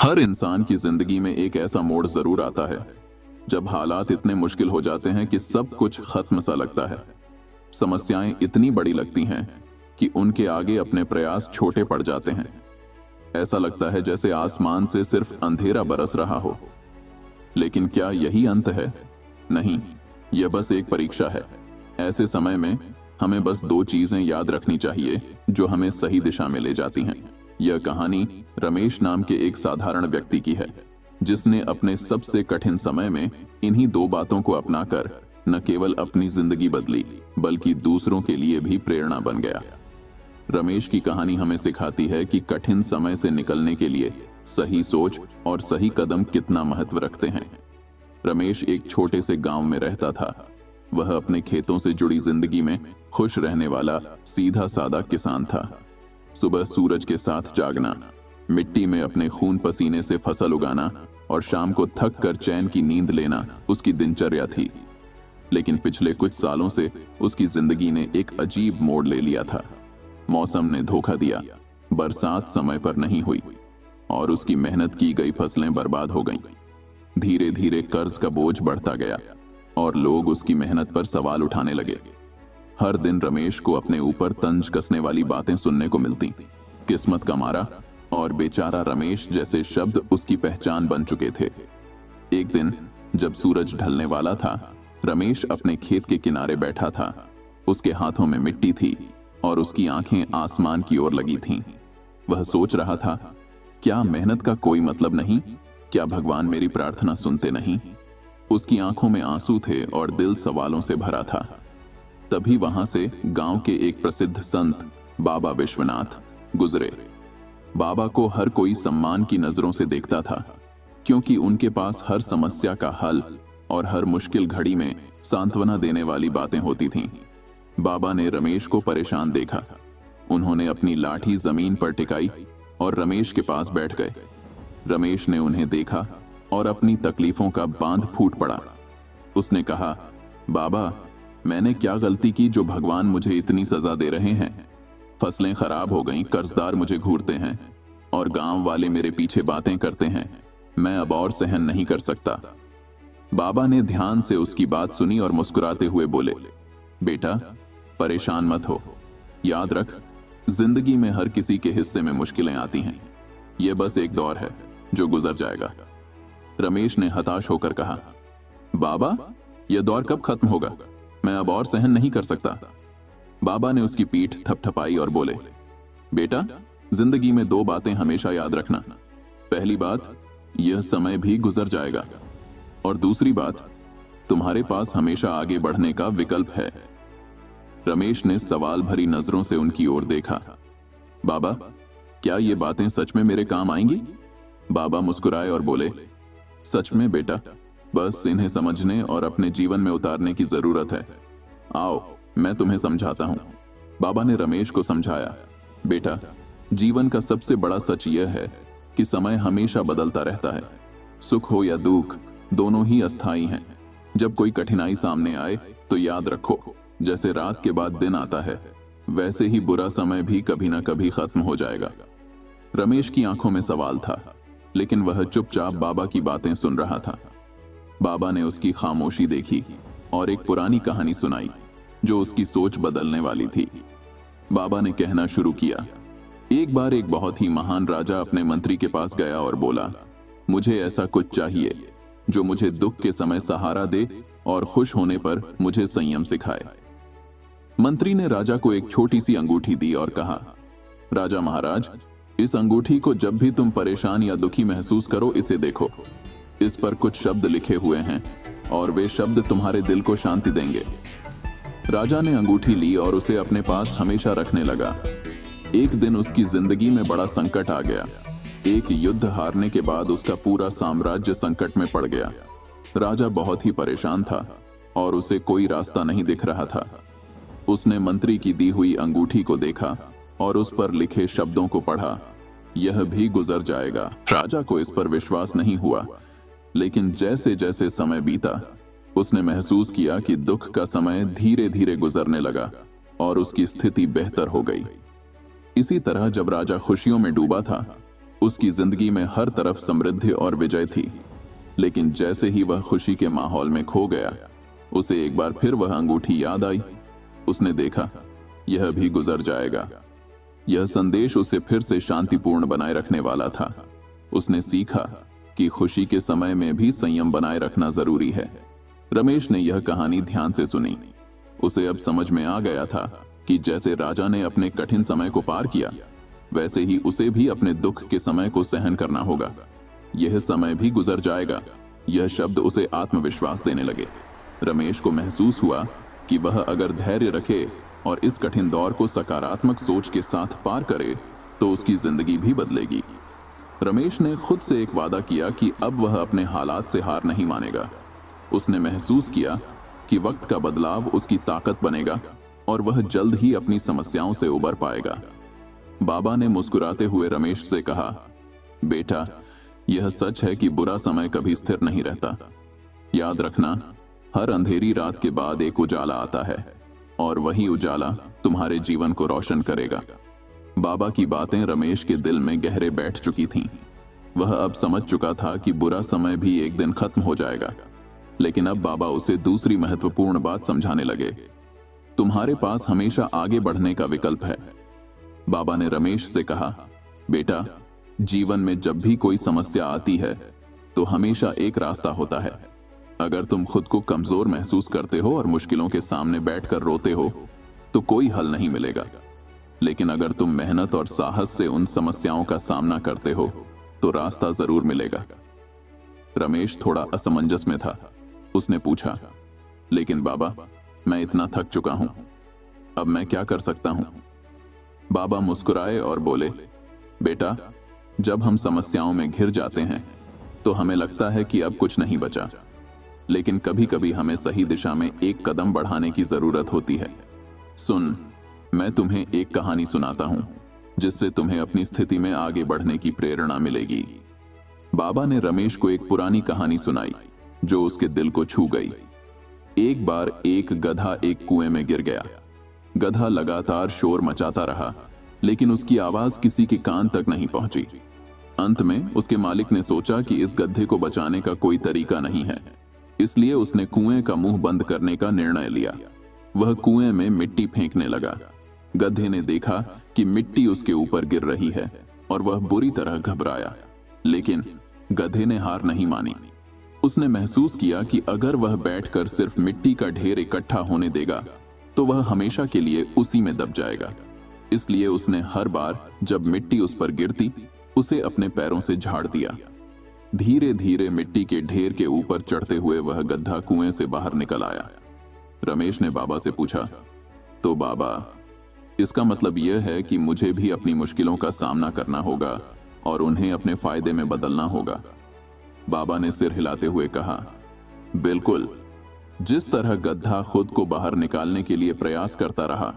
हर इंसान की जिंदगी में एक ऐसा मोड़ जरूर आता है जब हालात इतने मुश्किल हो जाते हैं कि सब कुछ खत्म सा लगता है। समस्याएं इतनी बड़ी लगती हैं कि उनके आगे अपने प्रयास छोटे पड़ जाते हैं। ऐसा लगता है जैसे आसमान से सिर्फ अंधेरा बरस रहा हो। लेकिन क्या यही अंत है? नहीं, यह बस एक परीक्षा है। ऐसे समय में हमें बस दो चीजें याद रखनी चाहिए जो हमें सही दिशा में ले जाती हैं। यह कहानी रमेश नाम के एक साधारण व्यक्ति की है, जिसने अपने सबसे कठिन समय में इन्हीं दो बातों को अपनाकर न केवल अपनी जिंदगी बदली बल्कि दूसरों के लिए भी प्रेरणा बन गया। रमेश की कहानी हमें सिखाती है कि कठिन समय से निकलने के लिए सही सोच और सही कदम कितना महत्व रखते हैं। रमेश एक छोटे से गांव में रहता था। वह अपने खेतों से जुड़ी जिंदगी में खुश रहने वाला सीधा सादा किसान था। सुबह सूरज के साथ जागना, मिट्टी में अपने खून पसीने से फसल उगाना और शाम को थक कर चैन की नींद लेना उसकी दिनचर्या थी। लेकिन पिछले कुछ सालों से उसकी जिंदगी ने एक अजीब मोड़ ले लिया था। मौसम ने धोखा दिया, बरसात समय पर नहीं हुई और उसकी मेहनत की गई फसलें बर्बाद हो गईं। धीरे धीरे कर्ज का बोझ बढ़ता गया और लोग उसकी मेहनत पर सवाल उठाने लगे। हर दिन रमेश को अपने ऊपर तंज कसने वाली बातें सुनने को मिलती। किस्मत का मारा और बेचारा रमेश जैसे शब्द उसकी पहचान बन चुके थे। एक दिन जब सूरज ढलने वाला था, रमेश अपने खेत के किनारे बैठा था। उसके हाथों में मिट्टी थी और उसकी आंखें आसमान की ओर लगी थीं। वह सोच रहा था, क्या मेहनत का कोई मतलब नहीं? क्या भगवान मेरी प्रार्थना सुनते नहीं? उसकी आंखों में आंसू थे और दिल सवालों से भरा था। तभी वहां से गांव के एक प्रसिद्ध संत बाबा विश्वनाथ गुजरे। बाबा को हर कोई सम्मान की नजरों से देखता था, क्योंकि उनके पास हर समस्या का हल और हर मुश्किल घड़ी में सांत्वना देने वाली बातें होती थीं। बाबा ने रमेश को परेशान देखा। उन्होंने अपनी लाठी जमीन पर टिकाई और रमेश के पास बैठ गए। रमेश ने उन्हें देखा और अपनी तकलीफों का बांध फूट पड़ा। उसने कहा, बाबा, मैंने क्या गलती की जो भगवान मुझे इतनी सजा दे रहे हैं? फसलें खराब हो गईं, कर्जदार मुझे घूरते हैं और गांव वाले मेरे पीछे बातें करते हैं। मैं अब और सहन नहीं कर सकता। बाबा ने ध्यान से उसकी बात सुनी और मुस्कुराते हुए बोले, बेटा, परेशान मत हो। याद रख, जिंदगी में हर किसी के हिस्से में मुश्किलें आती हैं। यह बस एक दौर है जो गुजर जाएगा। रमेश ने हताश होकर कहा, बाबा, यह दौर कब खत्म होगा? मैं अब और सहन नहीं कर सकता। बाबा ने उसकी पीठ थपथपाई और बोले, बेटा, जिंदगी में दो बातें हमेशा याद रखना। पहली बात, यह समय भी गुजर जाएगा, और दूसरी बात, तुम्हारे पास हमेशा आगे बढ़ने का विकल्प है। रमेश ने सवाल भरी नजरों से उनकी ओर देखा। बाबा, क्या ये बातें सच में मेरे काम आएंगी? बाबा मुस्कुराए और बोले, सच में बेटा, बस इन्हें समझने और अपने जीवन में उतारने की जरूरत है। आओ, मैं तुम्हें समझाता हूं। बाबा ने रमेश को समझाया, बेटा, जीवन का सबसे बड़ा सच यह है कि समय हमेशा बदलता रहता है। सुख हो या दुख, दोनों ही अस्थायी हैं। जब कोई कठिनाई सामने आए तो याद रखो, जैसे रात के बाद दिन आता है, वैसे ही बुरा समय भी कभी ना कभी खत्म हो जाएगा। रमेश की आंखों में सवाल था, लेकिन वह चुपचाप बाबा की बातें सुन रहा था। बाबा ने उसकी खामोशी देखी और एक पुरानी कहानी सुनाई जो उसकी सोच बदलने वाली थी। बाबा ने कहना शुरू किया, एक बार एक बहुत ही महान राजा अपने मंत्री के पास गया और बोला, मुझे ऐसा कुछ चाहिए जो मुझे दुख के समय सहारा दे और खुश होने पर मुझे संयम सिखाए। मंत्री ने राजा को एक छोटी सी अंगूठी दी और कहा, राजा महाराज, इस अंगूठी को जब भी तुम परेशान या दुखी महसूस करो, इसे देखो। इस पर कुछ शब्द लिखे हुए हैं और वे शब्द तुम्हारे दिल को शांति देंगे। राजा ने अंगूठी ली और उसे अपने पास हमेशा रखने लगा। एक दिन उसकी जिंदगी में बड़ा संकट आ गया। एक युद्ध हारने के बाद उसका पूरा साम्राज्य संकट में पड़ गया। राजा बहुत ही परेशान था और उसे कोई रास्ता नहीं दिख रहा था। उसने मंत्री की दी हुई अंगूठी को देखा और उस पर लिखे शब्दों को पढ़ा, यह भी गुजर जाएगा। राजा को इस पर विश्वास नहीं हुआ, लेकिन जैसे जैसे समय बीता, उसने महसूस किया कि दुख का समय धीरे धीरे गुजरने लगा और उसकी स्थिति बेहतर हो गई। इसी तरह जब राजा खुशियों में डूबा था, उसकी जिंदगी में हर तरफ समृद्धि और विजय थी, लेकिन जैसे ही वह खुशी के माहौल में खो गया, उसे एक बार फिर वह अंगूठी याद आई। उसने देखा, यह भी गुजर जाएगा। यह संदेश उसे फिर से शांतिपूर्ण बनाए रखने वाला था। उसने सीखा कि खुशी के समय में भी संयम बनाए रखना जरूरी है। रमेश ने यह कहानी ध्यान से सुनी। उसे अब समझ में आ गया था कि जैसे राजा ने अपने कठिन समय को पार किया, वैसे ही उसे भी अपने दुख के समय को सहन करना होगा। यह समय भी गुजर जाएगा। यह शब्द उसे आत्मविश्वास देने लगे। रमेश को महसूस हुआ कि वह अगर धैर्य रखे और इस कठिन दौर को सकारात्मक सोच के साथ पार करे तो उसकी जिंदगी भी बदलेगी। रमेश ने खुद से एक वादा किया कि अब वह अपने हालात से हार नहीं मानेगा। उसने महसूस किया कि वक्त का बदलाव उसकी ताकत बनेगा और वह जल्द ही अपनी समस्याओं से उबर पाएगा। बाबा ने मुस्कुराते हुए रमेश से कहा, बेटा, यह सच है कि बुरा समय कभी स्थिर नहीं रहता। याद रखना, हर अंधेरी रात के बाद एक उजाला आता है और वही उजाला तुम्हारे जीवन को रोशन करेगा। बाबा की बातें रमेश के दिल में गहरे बैठ चुकी थीं। वह अब समझ चुका था कि बुरा समय भी एक दिन खत्म हो जाएगा। लेकिन अब बाबा उसे दूसरी महत्वपूर्ण बात समझाने लगे। तुम्हारे पास हमेशा आगे बढ़ने का विकल्प है। बाबा ने रमेश से कहा, बेटा, जीवन में जब भी कोई समस्या आती है तो हमेशा एक रास्ता होता है। अगर तुम खुद को कमजोर महसूस करते हो और मुश्किलों के सामने बैठकर रोते हो तो कोई हल नहीं मिलेगा। लेकिन अगर तुम मेहनत और साहस से उन समस्याओं का सामना करते हो तो रास्ता जरूर मिलेगा। रमेश थोड़ा असमंजस में था। उसने पूछा, लेकिन बाबा, मैं इतना थक चुका हूं, अब मैं क्या कर सकता हूं? बाबा मुस्कुराए और बोले, बेटा, जब हम समस्याओं में घिर जाते हैं तो हमें लगता है कि अब कुछ नहीं बचा, लेकिन कभी कभी हमें सही दिशा में एक कदम बढ़ाने की जरूरत होती है। सुन, मैं तुम्हें एक कहानी सुनाता हूं जिससे तुम्हें अपनी स्थिति में आगे बढ़ने की प्रेरणा मिलेगी। बाबा ने रमेश को एक पुरानी कहानी सुनाई जो उसके दिल को छू गई। एक बार एक गधा एक कुएं में गिर गया। गधा लगातार शोर मचाता रहा, लेकिन उसकी आवाज किसी के कान तक नहीं पहुंची। अंत में उसके मालिक ने सोचा कि इस गधे को बचाने का कोई तरीका नहीं है, इसलिए उसने कुएं का मुंह बंद करने का निर्णय लिया। वह कुएं में मिट्टी फेंकने लगा। गधे ने देखा कि मिट्टी उसके ऊपर गिर रही है और वह बुरी तरह घबराया, लेकिन गधे ने हार नहीं मानी। उसने महसूस किया कि अगर वह बैठकर सिर्फ मिट्टी का ढेर इकट्ठा होने देगा तो वह हमेशा के लिए उसी में दब जाएगा। इसलिए उसने हर बार जब मिट्टी उस पर गिरती, उसे अपने पैरों से झाड़ दिया। धीरे धीरे मिट्टी के ढेर के ऊपर चढ़ते हुए वह गधा कुएं से बाहर निकल आया। रमेश ने बाबा से पूछा, तो बाबा, इसका मतलब यह है कि मुझे भी अपनी मुश्किलों का सामना करना होगा और उन्हें अपने फायदे में बदलना होगा? बाबा ने सिर हिलाते हुए कहा, बिल्कुल। जिस तरह गधा खुद को बाहर निकालने के लिए प्रयास करता रहा,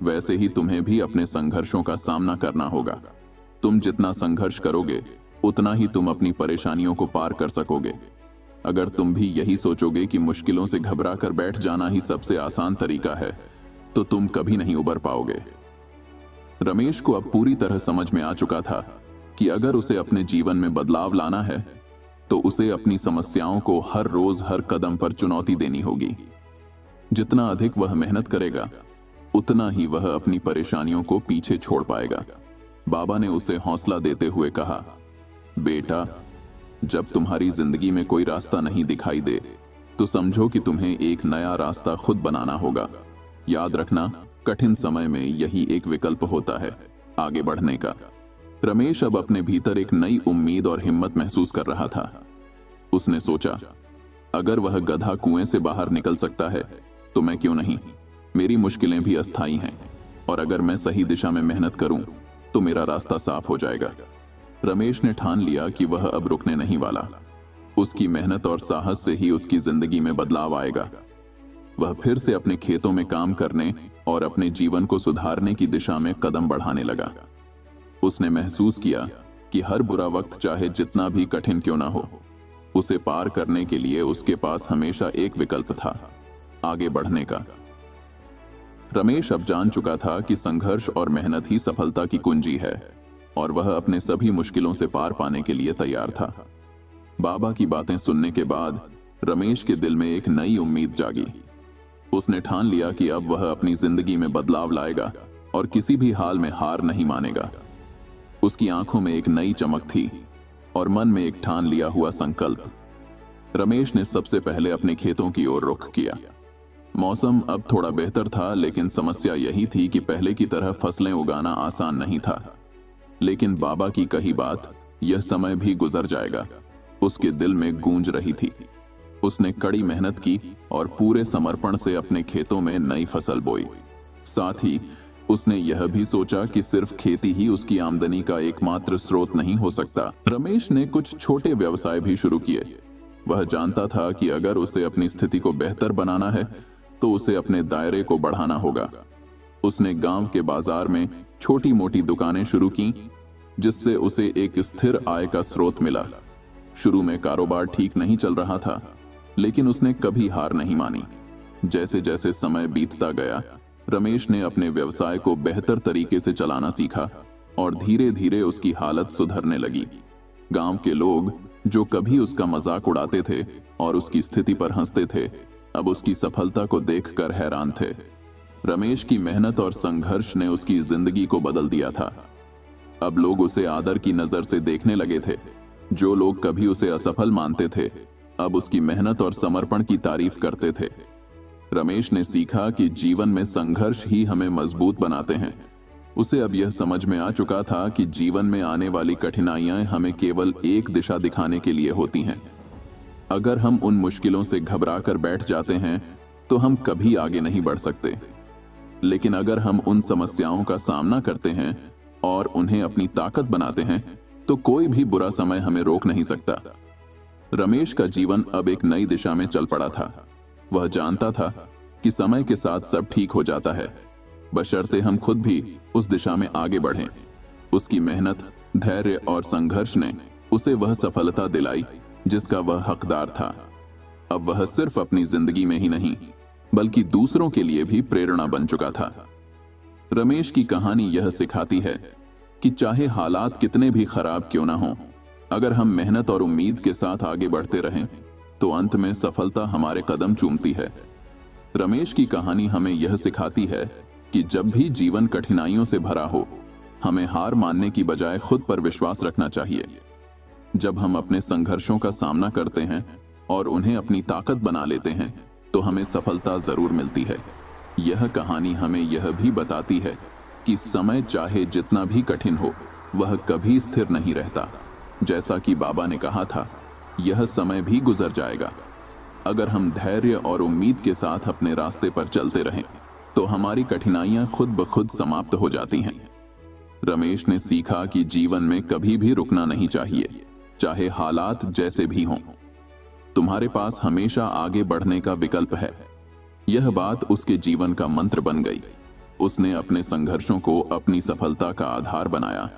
वैसे ही तुम्हें भी अपने संघर्षों का सामना करना होगा। तुम जितना संघर्ष करोगे उतना ही तुम अपनी परेशानियों को पार कर सकोगे। अगर तुम भी यही सोचोगे कि मुश्किलों से घबरा कर बैठ जाना ही सबसे आसान तरीका है, तो तुम कभी नहीं उबर पाओगे। रमेश को अब पूरी तरह समझ में आ चुका था कि अगर उसे अपने जीवन में बदलाव लाना है तो उसे अपनी समस्याओं को हर रोज हर कदम पर चुनौती देनी होगी। जितना अधिक वह मेहनत करेगा, उतना ही वह अपनी परेशानियों को पीछे छोड़ पाएगा। बाबा ने उसे हौसला देते हुए कहा, बेटा, जब तुम्हारी जिंदगी में कोई रास्ता नहीं दिखाई दे तो समझो कि तुम्हें एक नया रास्ता खुद बनाना होगा। याद रखना, कठिन समय में यही एक विकल्प होता है, आगे बढ़ने का। रमेश अब अपने भीतर एक नई उम्मीद और हिम्मत महसूस कर रहा था। उसने सोचा, अगर वह गधा कुएं से बाहर निकल सकता है तो मैं क्यों नहीं? मेरी मुश्किलें भी अस्थायी हैं और अगर मैं सही दिशा में मेहनत करूं तो मेरा रास्ता साफ हो जाएगा। रमेश ने ठान लिया कि वह अब रुकने नहीं वाला। उसकी मेहनत और साहस से ही उसकी जिंदगी में बदलाव आएगा। वह फिर से अपने खेतों में काम करने और अपने जीवन को सुधारने की दिशा में कदम बढ़ाने लगा। उसने महसूस किया कि हर बुरा वक्त चाहे जितना भी कठिन क्यों ना हो, उसे पार करने के लिए उसके पास हमेशा एक विकल्प था, आगे बढ़ने का। रमेश अब जान चुका था कि संघर्ष और मेहनत ही सफलता की कुंजी है। और वह अपने सभी मुश्किलों से पार पाने के लिए तैयार था। बाबा की बातें सुनने के बाद रमेश के दिल में एक नई उम्मीद जागी। उसने ठान लिया कि अब वह अपनी जिंदगी में बदलाव लाएगा और किसी भी हाल में हार नहीं मानेगा। उसकी आंखों में एक नई चमक थी और मन में एक ठान लिया हुआ संकल्प। रमेश ने सबसे पहले अपने खेतों की ओर रुख किया। मौसम अब थोड़ा बेहतर था, लेकिन समस्या यही थी कि पहले की तरह फसलें उगाना आसान नहीं था। लेकिन बाबा की कही बात, यह समय भी गुजर जाएगा, उसके दिल में गूंज रही थी। उसने कड़ी मेहनत की और पूरे समर्पण से अपने खेतों में नई फसल बोई। साथ ही उसने यह भी सोचा कि सिर्फ खेती ही उसकी आमदनी का एकमात्र स्रोत नहीं हो सकता। रमेश ने कुछ छोटे व्यवसाय भी शुरू किए। वह जानता था कि अगर उसे अपनी स्थिति को बेहतर बनाना है तो उसे अपने दायरे को बढ़ाना होगा। उसने गांव के बाजार में छोटी मोटी दुकानें शुरू की, जिससे उसे एक स्थिर आय का स्रोत मिला। शुरू में कारोबार ठीक नहीं चल रहा था, लेकिन उसने कभी हार नहीं मानी। जैसे जैसे समय बीतता गया, रमेश ने अपने व्यवसाय को बेहतर तरीके से चलाना सीखा और धीरे धीरे उसकी हालत सुधरने लगी। गांव के लोग जो कभी उसका मजाक उड़ाते थे और उसकी स्थिति पर हंसते थे, अब उसकी सफलता को देखकर हैरान थे। रमेश की मेहनत और संघर्ष ने उसकी जिंदगी को बदल दिया था। अब लोग उसे आदर की नजर से देखने लगे थे। जो लोग कभी उसे असफल मानते थे, अब उसकी मेहनत और समर्पण की तारीफ करते थे। रमेश ने सीखा कि जीवन में संघर्ष ही हमें मजबूत बनाते हैं। उसे अब यह समझ में आ चुका था कि जीवन में आने वाली कठिनाइयां हमें केवल एक दिशा दिखाने के लिए होती हैं। अगर हम उन मुश्किलों से घबरा कर बैठ जाते हैं तो हम कभी आगे नहीं बढ़ सकते। लेकिन अगर हम उन समस्याओं का सामना करते हैं और उन्हें अपनी ताकत बनाते हैं तो कोई भी बुरा समय हमें रोक नहीं सकता। रमेश का जीवन अब एक नई दिशा में चल पड़ा था। वह जानता था कि समय के साथ सब ठीक हो जाता है, बशर्ते हम खुद भी उस दिशा में आगे बढ़ें। उसकी मेहनत, धैर्य और संघर्ष ने उसे वह सफलता दिलाई जिसका वह हकदार था। अब वह सिर्फ अपनी जिंदगी में ही नहीं, बल्कि दूसरों के लिए भी प्रेरणा बन चुका था। रमेश की कहानी यह सिखाती है कि चाहे हालात कितने भी खराब क्यों ना हों, अगर हम मेहनत और उम्मीद के साथ आगे बढ़ते रहें तो अंत में सफलता हमारे कदम चूमती है। रमेश की कहानी हमें यह सिखाती है कि जब भी जीवन कठिनाइयों से भरा हो, हमें हार मानने की बजाय खुद पर विश्वास रखना चाहिए। जब हम अपने संघर्षों का सामना करते हैं और उन्हें अपनी ताकत बना लेते हैं तो हमें सफलता जरूर मिलती है। यह कहानी हमें यह भी बताती है कि समय चाहे जितना भी कठिन हो, वह कभी स्थिर नहीं रहता। जैसा कि बाबा ने कहा था, यह समय भी गुजर जाएगा। अगर हम धैर्य और उम्मीद के साथ अपने रास्ते पर चलते रहें तो हमारी कठिनाइयां खुद ब खुद समाप्त हो जाती हैं। रमेश ने सीखा कि जीवन में कभी भी रुकना नहीं चाहिए, चाहे हालात जैसे भी हों। तुम्हारे पास हमेशा आगे बढ़ने का विकल्प है। यह बात उसके जीवन का मंत्र बन गई। उसने अपने संघर्षों को अपनी सफलता का आधार बनाया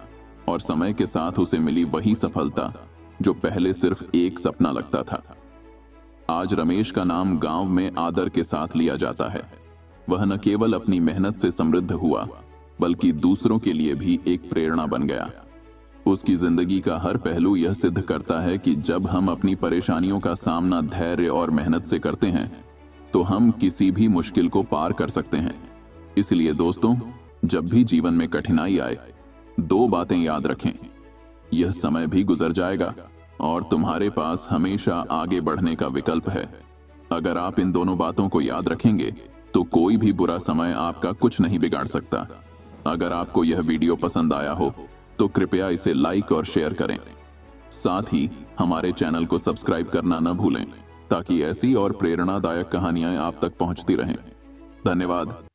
और समय के साथ उसे मिली वही सफलता जो पहले सिर्फ एक सपना लगता था। आज रमेश का नाम गांव में आदर के साथ लिया जाता है। वह न केवल अपनी मेहनत से समृद्ध हुआ, बल्कि दूसरों के लिए भी एक प्रेरणा बन गया। उसकी जिंदगी का हर पहलू यह सिद्ध करता है कि जब हम अपनी परेशानियों का सामना धैर्य और मेहनत से करते हैं तो हम किसी भी मुश्किल को पार कर सकते हैं। इसलिए दोस्तों, जब भी जीवन में कठिनाई आए, दो बातें याद रखें। यह समय भी गुजर जाएगा और तुम्हारे पास हमेशा आगे बढ़ने का विकल्प है। अगर आप इन दोनों बातों को याद रखेंगे तो कोई भी बुरा समय आपका कुछ नहीं बिगाड़ सकता। अगर आपको यह वीडियो पसंद आया हो तो कृपया इसे लाइक और शेयर करें। साथ ही हमारे चैनल को सब्सक्राइब करना न भूलें ताकि ऐसी और प्रेरणादायक कहानियां आप तक पहुंचती रहें। धन्यवाद।